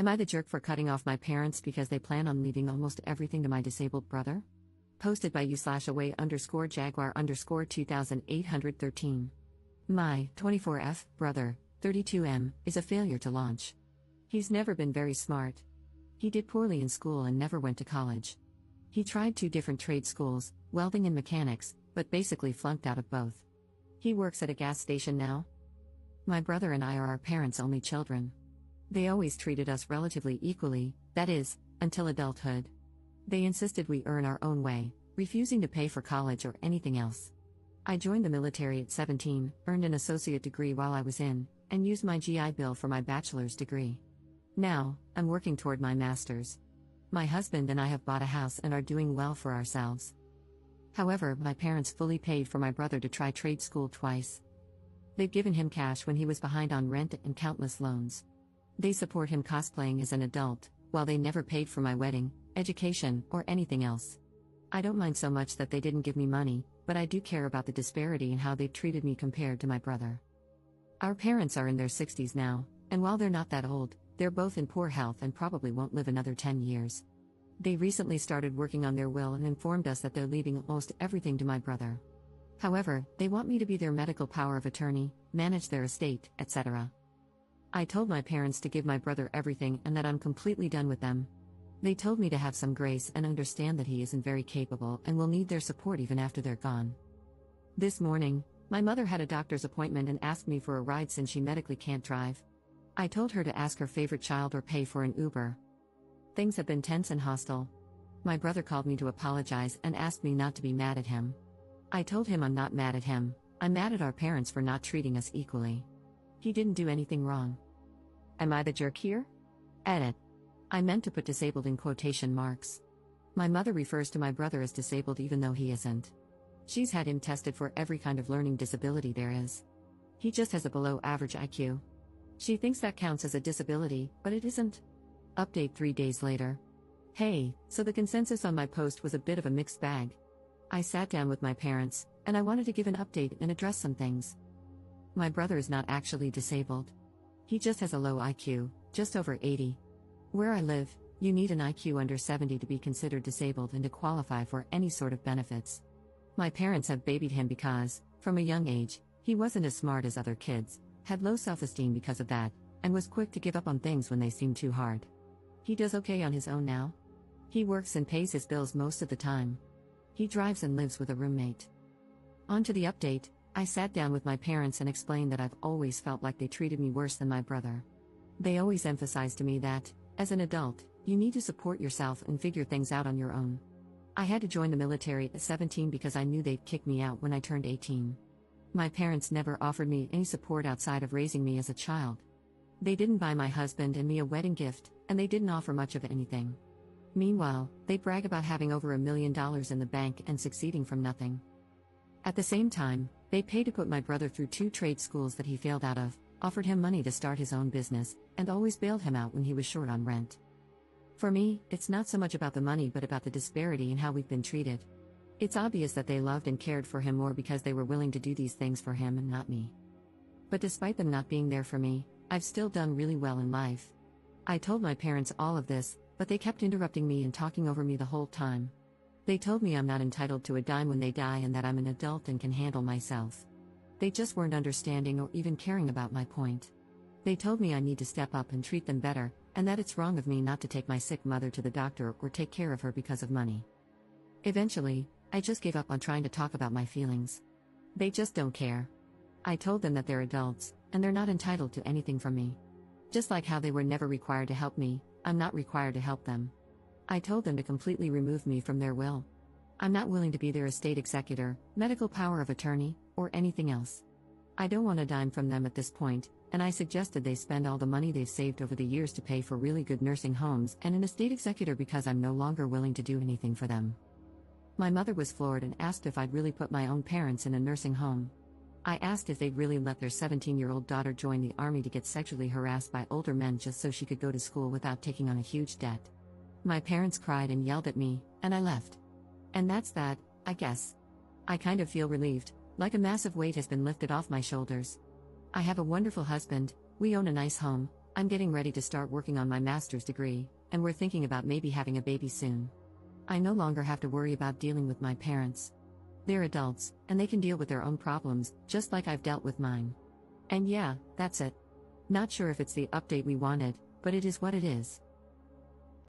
Am I the jerk for cutting off my parents because they plan on leaving almost everything to my disabled brother? Posted by u/away_jaguar_2813. My 24F brother, 32M, is a failure to launch. He's never been very smart. He did poorly in school and never went to college. He tried 2 different trade schools, welding and mechanics, but basically flunked out of both. He works at a gas station now. My brother and I are our parents' only children. They always treated us relatively equally, that is, until adulthood. They insisted we earn our own way, refusing to pay for college or anything else. I joined the military at 17, earned an associate degree while I was in, and used my GI Bill for my bachelor's degree. Now, I'm working toward my master's. My husband and I have bought a house and are doing well for ourselves. However, my parents fully paid for my brother to try trade school twice. They've given him cash when he was behind on rent and countless loans. They support him cosplaying as an adult, while they never paid for my wedding, education, or anything else. I don't mind so much that they didn't give me money, but I do care about the disparity in how they've treated me compared to my brother. Our parents are in their 60s now, and while they're not that old, they're both in poor health and probably won't live another 10 years. They recently started working on their will and informed us that they're leaving almost everything to my brother. However, they want me to be their medical power of attorney, manage their estate, etc. I told my parents to give my brother everything and that I'm completely done with them. They told me to have some grace and understand that he isn't very capable and will need their support even after they're gone. This morning, my mother had a doctor's appointment and asked me for a ride since she medically can't drive. I told her to ask her favorite child or pay for an Uber. Things have been tense and hostile. My brother called me to apologize and asked me not to be mad at him. I told him I'm not mad at him, I'm mad at our parents for not treating us equally. He didn't do anything wrong. Am I the jerk here? Edit. I meant to put disabled in quotation marks. My mother refers to my brother as disabled even though he isn't. She's had him tested for every kind of learning disability there is. He just has a below average IQ. She thinks that counts as a disability, but it isn't. Update 3 days later. Hey, so the consensus on my post was a bit of a mixed bag. I sat down with my parents, and I wanted to give an update and address some things. My brother is not actually disabled. He just has a low IQ, just over 80. Where I live, you need an IQ under 70 to be considered disabled and to qualify for any sort of benefits. My parents have babied him because, from a young age, he wasn't as smart as other kids, had low self-esteem because of that, and was quick to give up on things when they seemed too hard. He does okay on his own now. He works and pays his bills most of the time. He drives and lives with a roommate. On to the update, I sat down with my parents and explained that I've always felt like they treated me worse than my brother. They always emphasized to me that, as an adult, you need to support yourself and figure things out on your own. I had to join the military at 17 because I knew they'd kick me out when I turned 18. My parents never offered me any support outside of raising me as a child. They didn't buy my husband and me a wedding gift, and they didn't offer much of anything. Meanwhile, they brag about having over $1 million in the bank and succeeding from nothing. At the same time, they paid to put my brother through 2 trade schools that he failed out of, offered him money to start his own business, and always bailed him out when he was short on rent. For me, it's not so much about the money but about the disparity in how we've been treated. It's obvious that they loved and cared for him more because they were willing to do these things for him and not me. But despite them not being there for me, I've still done really well in life. I told my parents all of this, but they kept interrupting me and talking over me the whole time. They told me I'm not entitled to a dime when they die and that I'm an adult and can handle myself. They just weren't understanding or even caring about my point. They told me I need to step up and treat them better, and that it's wrong of me not to take my sick mother to the doctor or take care of her because of money. Eventually, I just gave up on trying to talk about my feelings. They just don't care. I told them that they're adults, and they're not entitled to anything from me. Just like how they were never required to help me, I'm not required to help them. I told them to completely remove me from their will. I'm not willing to be their estate executor, medical power of attorney, or anything else. I don't want a dime from them at this point, and I suggested they spend all the money they've saved over the years to pay for really good nursing homes and an estate executor because I'm no longer willing to do anything for them. My mother was floored and asked if I'd really put my own parents in a nursing home. I asked if they'd really let their 17-year-old daughter join the army to get sexually harassed by older men just so she could go to school without taking on a huge debt. My parents cried and yelled at me, and I left. And that's that, I guess. I kind of feel relieved, like a massive weight has been lifted off my shoulders. I have a wonderful husband, we own a nice home, I'm getting ready to start working on my master's degree, and we're thinking about maybe having a baby soon. I no longer have to worry about dealing with my parents. They're adults, and they can deal with their own problems, just like I've dealt with mine. And yeah, that's it. Not sure if it's the update we wanted, but it is what it is.